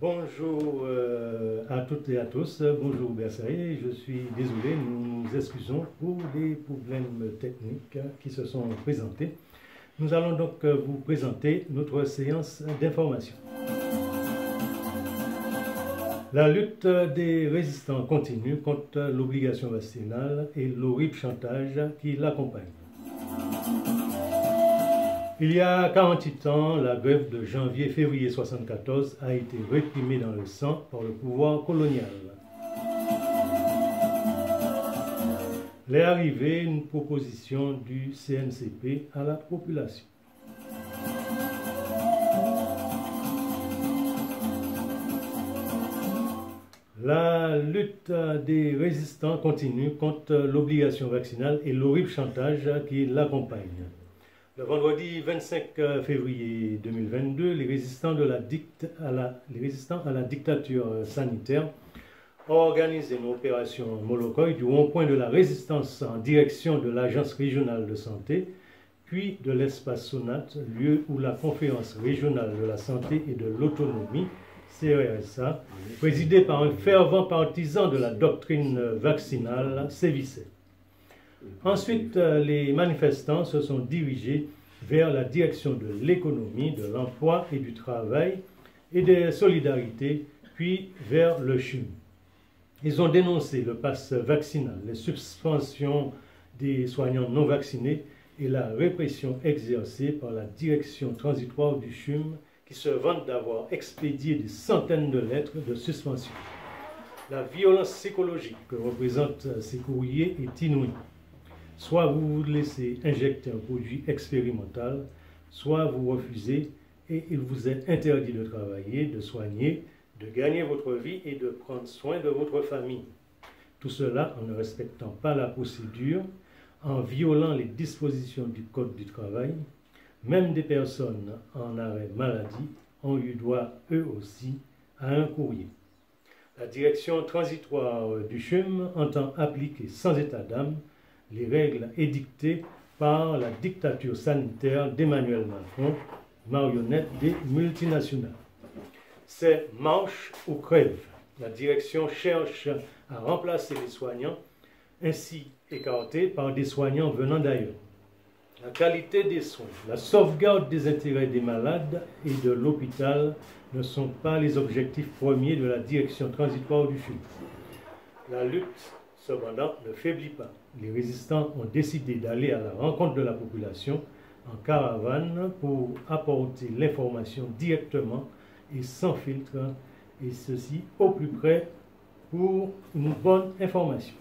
Bonjour à toutes et à tous, bonjour Bersailles, je suis désolé, nous nous excusons pour les problèmes techniques qui se sont présentés. Nous allons donc vous présenter notre séance d'information. La lutte des résistants continue contre l'obligation vaccinale et l'horrible chantage qui l'accompagne. Il y a 48 ans, la grève de janvier-février 1974 a été réprimée dans le sang par le pouvoir colonial. L'est arrivée une proposition du CNCP à la population. La lutte des résistants continue contre l'obligation vaccinale et l'horrible chantage qui l'accompagne. Le vendredi 25 février 2022, les résistants à la dictature sanitaire ont organisé une opération Molokoï du rond-point de la Résistance en direction de l'Agence régionale de santé, puis de l'espace Sonat, lieu où la Conférence régionale de la santé et de l'autonomie, CRSA, présidée par un fervent partisan de la doctrine vaccinale, sévissait. Ensuite, les manifestants se sont dirigés vers la direction de l'économie, de l'emploi et du travail et des solidarités, puis vers le CHUM. Ils ont dénoncé le pass vaccinal, les suspensions des soignants non vaccinés et la répression exercée par la direction transitoire du CHUM qui se vante d'avoir expédié des centaines de lettres de suspension. La violence psychologique que représentent ces courriers est inouïe. Soit vous vous laissez injecter un produit expérimental, soit vous refusez et il vous est interdit de travailler, de soigner, de gagner votre vie et de prendre soin de votre famille. Tout cela en ne respectant pas la procédure, en violant les dispositions du Code du travail. Même des personnes en arrêt maladie ont eu droit, eux aussi, à un courrier. La direction transitoire du CHUM entend appliquer sans état d'âme les règles édictées par la dictature sanitaire d'Emmanuel Macron, marionnette des multinationales. C'est marche ou crève. La direction cherche à remplacer les soignants, ainsi écartés par des soignants venant d'ailleurs. La qualité des soins, la sauvegarde des intérêts des malades et de l'hôpital ne sont pas les objectifs premiers de la direction transitoire du CHUM. La lutte, cependant, ne faiblit pas. Les résistants ont décidé d'aller à la rencontre de la population en caravane pour apporter l'information directement et sans filtre, et ceci au plus près pour une bonne information.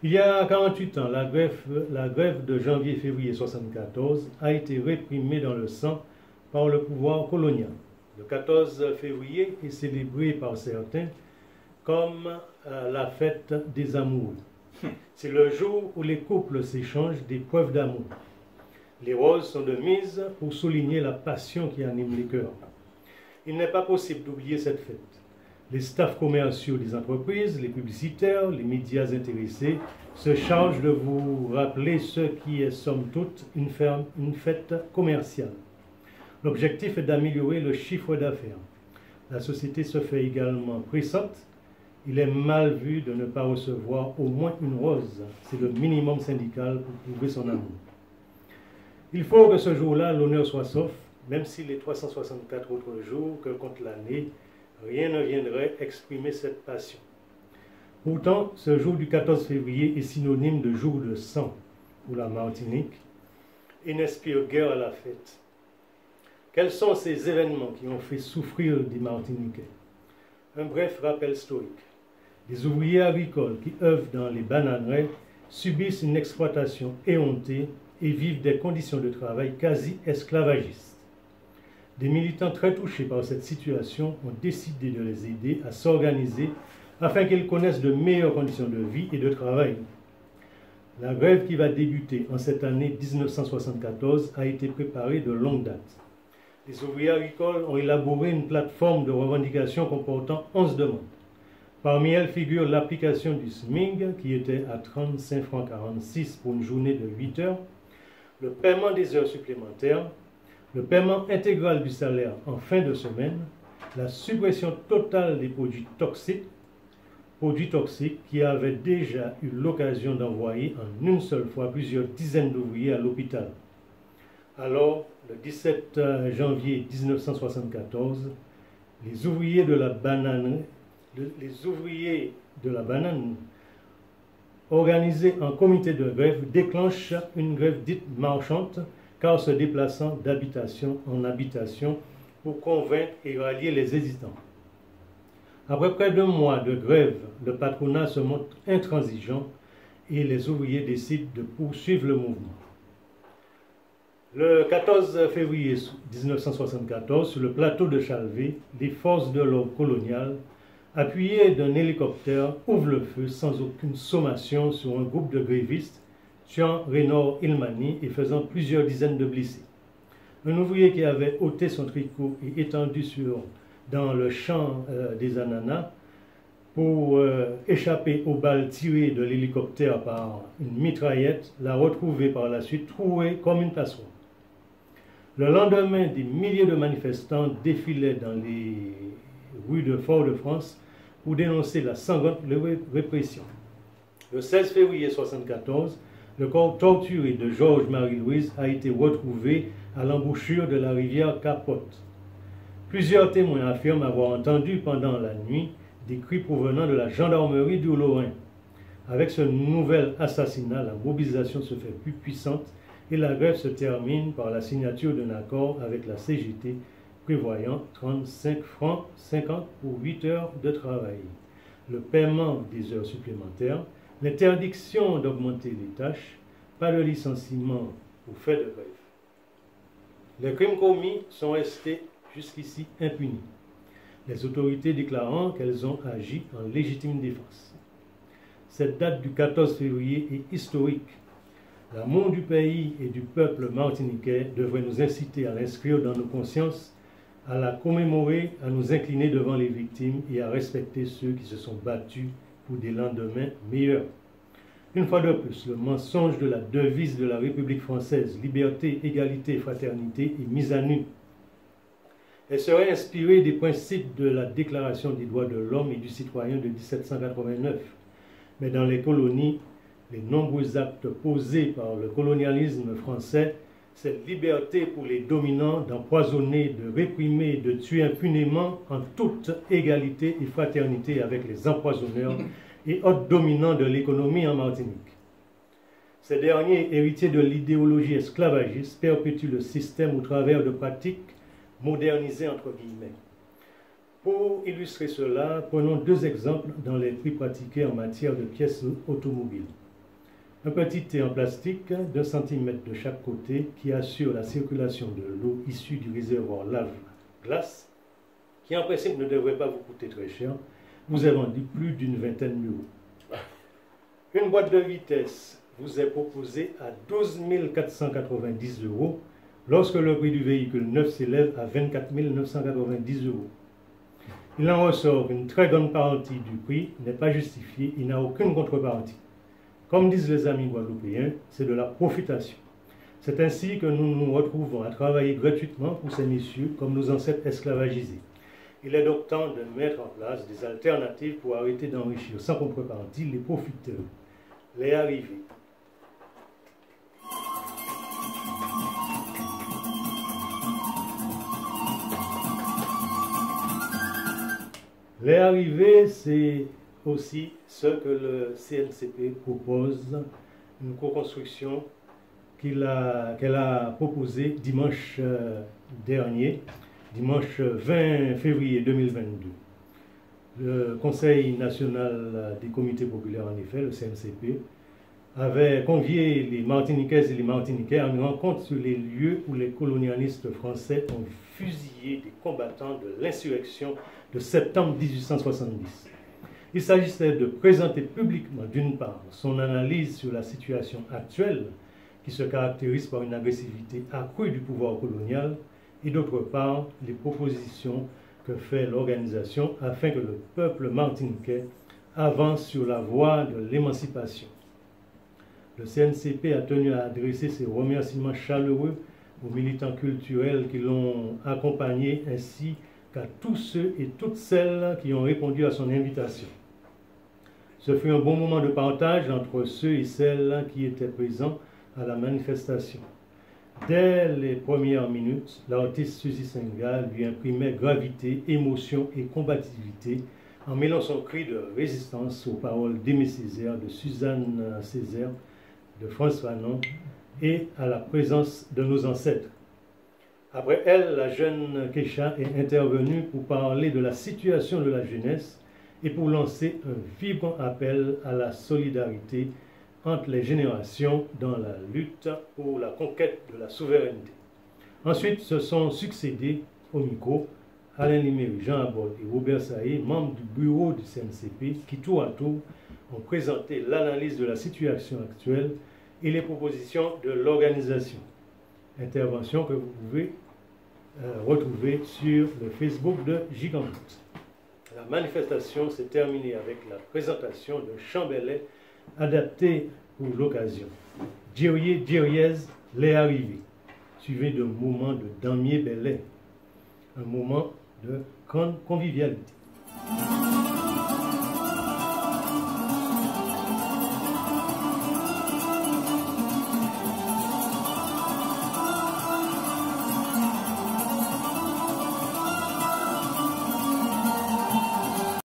Il y a 48 ans, la grève de janvier-février 1974 a été réprimée dans le sang par le pouvoir colonial. Le 14 février est célébré par certains comme la fête des amoureux. C'est le jour où les couples s'échangent des preuves d'amour. Les roses sont de mise pour souligner la passion qui anime les cœurs. Il n'est pas possible d'oublier cette fête. Les staffs commerciaux des entreprises, les publicitaires, les médias intéressés se chargent de vous rappeler ce qui est somme toute une fête commerciale. L'objectif est d'améliorer le chiffre d'affaires. La société se fait également pressante. Il est mal vu de ne pas recevoir au moins une rose. C'est le minimum syndical pour prouver son amour. Il faut que ce jour-là, l'honneur soit sauf, même si les 364 autres jours que compte l'année, rien ne viendrait exprimer cette passion. Pourtant, ce jour du 14 février est synonyme de jour de sang pour la Martinique et n'inspire guère à la fête. Quels sont ces événements qui ont fait souffrir des Martiniquais? Un bref rappel historique. Des ouvriers agricoles qui œuvrent dans les bananeraies subissent une exploitation éhontée et vivent des conditions de travail quasi esclavagistes. Des militants très touchés par cette situation ont décidé de les aider à s'organiser afin qu'ils connaissent de meilleures conditions de vie et de travail. La grève qui va débuter en cette année 1974 a été préparée de longue date. Les ouvriers agricoles ont élaboré une plateforme de revendication comportant 11 demandes. Parmi elles figure l'application du SMIG qui était à 35,46 francs pour une journée de 8 heures, le paiement des heures supplémentaires, le paiement intégral du salaire en fin de semaine, la suppression totale des produits toxiques qui avaient déjà eu l'occasion d'envoyer en une seule fois plusieurs dizaines d'ouvriers à l'hôpital. Alors, le 17 janvier 1974, les ouvriers de la banane, organisés en comité de grève, déclenchent une grève dite marchande, car se déplaçant d'habitation en habitation pour convaincre et rallier les hésitants. Après près d'un mois de grève, le patronat se montre intransigeant et les ouvriers décident de poursuivre le mouvement. Le 14 février 1974, sur le plateau de Chalvet, les forces de l'ordre colonial, appuyées d'un hélicoptère, ouvrent le feu sans aucune sommation sur un groupe de grévistes, tuant Raynor Ilmani et faisant plusieurs dizaines de blessés. Un ouvrier qui avait ôté son tricot et étendu dans le champ des ananas pour échapper aux balles tirées de l'hélicoptère par une mitraillette, l'a retrouvé par la suite troué comme une passoire. Le lendemain, des milliers de manifestants défilaient dans les rues de Fort-de-France pour dénoncer la sanglante répression. Le 16 février 1974, le corps torturé de Georges Marie-Louise a été retrouvé à l'embouchure de la rivière Capote. Plusieurs témoins affirment avoir entendu pendant la nuit des cris provenant de la gendarmerie du Lorrain. Avec ce nouvel assassinat, la mobilisation se fait plus puissante et la grève se termine par la signature d'un accord avec la CGT prévoyant 35 francs 50 pour 8 heures de travail, le paiement des heures supplémentaires, l'interdiction d'augmenter les tâches, pas de licenciement ou fait de grève. Les crimes commis sont restés jusqu'ici impunis, les autorités déclarant qu'elles ont agi en légitime défense. Cette date du 14 février est historique. L'amour du pays et du peuple martiniquais devrait nous inciter à l'inscrire dans nos consciences, à la commémorer, à nous incliner devant les victimes et à respecter ceux qui se sont battus pour des lendemains meilleurs. Une fois de plus, le mensonge de la devise de la République française, liberté, égalité, fraternité, est mis à nu. Elle serait inspirée des principes de la Déclaration des droits de l'homme et du citoyen de 1789. Mais dans les colonies, les nombreux actes posés par le colonialisme français, cette liberté pour les dominants d'empoisonner, de réprimer, de tuer impunément en toute égalité et fraternité avec les empoisonneurs et autres dominants de l'économie en Martinique. Ces derniers, héritiers de l'idéologie esclavagiste, perpétuent le système au travers de pratiques modernisées entre guillemets. Pour illustrer cela, prenons deux exemples dans les prix pratiqués en matière de pièces automobiles. Un petit thé en plastique d'1 cm de chaque côté qui assure la circulation de l'eau issue du réservoir lave-glace, qui en principe ne devrait pas vous coûter très cher, vous est vendu plus d'une vingtaine d'euros. Une boîte de vitesse vous est proposée à 12 490 euros lorsque le prix du véhicule neuf s'élève à 24 990 euros. Il en ressort qu'une très grande partie du prix n'est pas justifiée et n'a aucune contrepartie. Comme disent les amis guadeloupéens, c'est de la profitation. C'est ainsi que nous nous retrouvons à travailler gratuitement pour ces messieurs comme nos ancêtres esclavagisés. Il est donc temps de mettre en place des alternatives pour arrêter d'enrichir sans contrepartie les profiteurs. Les arrivées. Les arrivées, c'est aussi ce que le CNCP propose, une co-construction qu'elle a proposée dimanche dernier, dimanche 20 février 2022. Le Conseil national des comités populaires, en effet, le CNCP, avait convié les Martiniquaises et les Martiniquais à une rencontre sur les lieux où les colonialistes français ont fusillé des combattants de l'insurrection de septembre 1870. Il s'agissait de présenter publiquement, d'une part, son analyse sur la situation actuelle, qui se caractérise par une agressivité accrue du pouvoir colonial, et d'autre part, les propositions que fait l'organisation afin que le peuple martiniquais avance sur la voie de l'émancipation. Le CNCP a tenu à adresser ses remerciements chaleureux aux militants culturels qui l'ont accompagné, ainsi qu'à tous ceux et toutes celles qui ont répondu à son invitation. Ce fut un bon moment de partage entre ceux et celles qui étaient présents à la manifestation. Dès les premières minutes, l'artiste Suzy Senghal lui imprimait gravité, émotion et combativité en mêlant son cri de résistance aux paroles d'Aimé Césaire, de Suzanne Césaire, de François Fanon et à la présence de nos ancêtres. Après elle, la jeune Kecha est intervenue pour parler de la situation de la jeunesse et pour lancer un vibrant appel à la solidarité entre les générations dans la lutte pour la conquête de la souveraineté. Ensuite, se sont succédés au micro Alain Liméry, Jean Abord et Robert Saé, membres du bureau du CNCP, qui tour à tour ont présenté l'analyse de la situation actuelle et les propositions de l'organisation. Intervention que vous pouvez retrouver sur le Facebook de Gigambout. La manifestation s'est terminée avec la présentation d'un chant belais adapté pour l'occasion. Djirié Djiriez l'est arrivé, suivi d'un moment de damier belais, un moment de grande convivialité.